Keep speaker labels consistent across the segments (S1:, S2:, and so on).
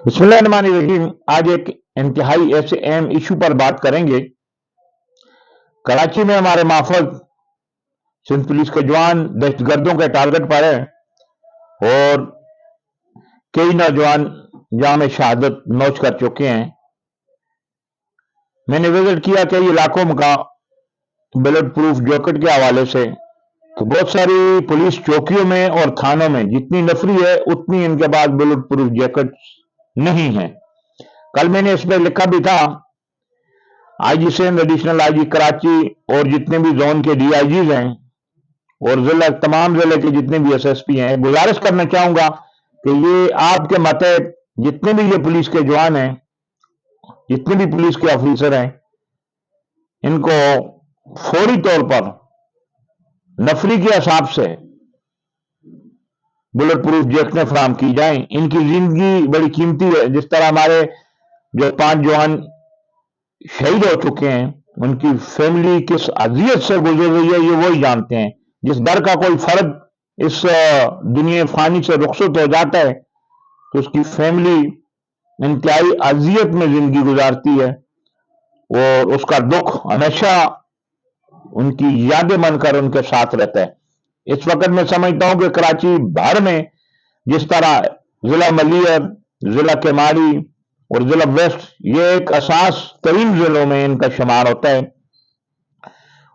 S1: बिस्मिल्लाहिर्रहमानिर्रहीम। आज एक इंतहाई ऐसे अहम इशू पर बात करेंगे। कराची में हमारे माफज सिंध पुलिस के जवान दहशतगर्दों के टारगेट पर है और कई नौजवान जाम शहादत नोच कर चुके हैं। मैंने विजिट किया कई इलाकों का बुलेट प्रूफ जैकेट के हवाले से, तो बहुत सारी पुलिस चौकियों में और थानों में जितनी नफरी है उतनी इनके पास बुलेट प्रूफ जैकेट नहीं है। कल मैंने इस पर लिखा भी था। IG Sindh, additional IG Karachi और जितने भी जोन के डीआईजीज हैं और जिला तमाम जिले के जितने भी एसएसपी हैं, गुजारिश करना चाहूंगा कि ये आपके मातहत जितने भी ये पुलिस के जवान हैं, जितने भी पुलिस के ऑफिसर हैं, इनको फौरी तौर पर नफरी के हिसाब से बुलेट प्रूफ जैकेटें फराम की जाएं। इनकी जिंदगी बड़ी कीमती है। जिस तरह हमारे जो 5 जवान शहीद हो चुके हैं, उनकी फैमिली किस अजियत से गुजर रही है ये वही जानते हैं। जिस दर का कोई फर्द इस दुनिया फानी से रुखसत हो जाता है तो उसकी फैमिली इंतहाई अजियत में जिंदगी गुजारती है और उसका दुख हमेशा उनकी यादें बनकर उनके साथ रहता है। इस वक्त मैं समझता हूं कि कराची भर में जिस तरह जिला मलियर, जिला केमारी और जिला वेस्ट ये एक असास तरीन जिलों में इनका शुमार होता है,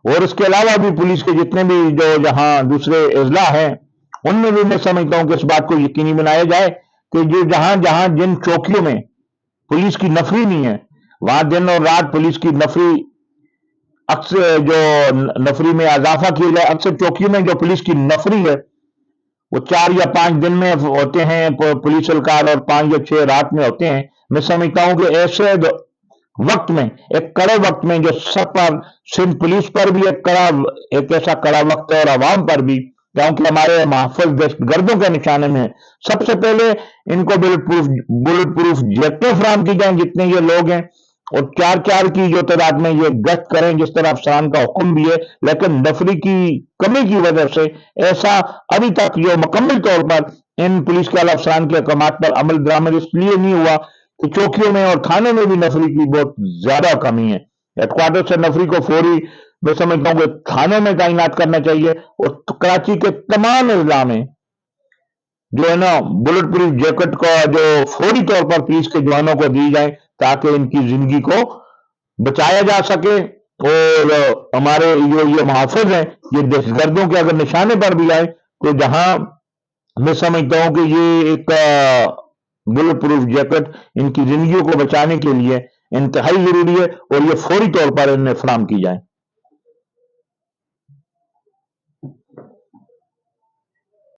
S1: और इसके अलावा भी पुलिस के जितने भी जो जहां दूसरे अजला हैं उनमें भी मैं समझता हूं कि इस बात को यकीनी बनाया जाए कि जो जहां जहां जिन चौकियों में पुलिस की नफरी नहीं है वहां दिन और रात पुलिस की नफरी अक्सर जो नफरी में इजाफा किया जाए। अक्सर चौकियों में जो पुलिस की नफरी है वो 4 या 5 दिन में होते हैं पुलिस एहलकार और 5 या 6 रात में होते हैं। मैं समझता हूं कि ऐसे वक्त में, एक कड़े वक्त में जो सब पर सिंध पुलिस पर भी एक ऐसा कड़ा वक्त है और आवाम पर भी, क्योंकि हमारे महफूज दहशतगर्दों के निशाने में सबसे पहले इनको बुलेट प्रूफ जैकेटें फराम की जाएं जितने ये लोग हैं, और 4-4 की जो तादाद में ये गश्त करें जिस तरह अफसरान का हुक्म भी है। लेकिन नफरी की कमी की वजह से ऐसा अभी तक जो मुकम्मल तौर पर इन पुलिस के आला अफसरान के अहकाम पर अमल दरामद इसलिए नहीं हुआ कि चौकियों में और थानों में भी नफरी की बहुत ज्यादा कमी है। हेडक्वार्टर से नफरी को फौरी मैं समझता हूं कि थानों में तैनात करना चाहिए और कराची के तमाम अजला में जो है ना बुलेट प्रूफ जैकेट का जो फौरी तौर पर पुलिस के जवानों को दी जाए ताकि इनकी जिंदगी को बचाया जा सके। और हमारे जो ये मुहाफिज हैं ये दहशतगर्दों के अगर निशाने पर भी आए तो जहां मैं समझता हूं कि ये एक बुलेट प्रूफ जैकेट इनकी जिंदगियों को बचाने के लिए इंतहाई जरूरी है और ये फौरी तौर पर इन्हें फराम की जाए।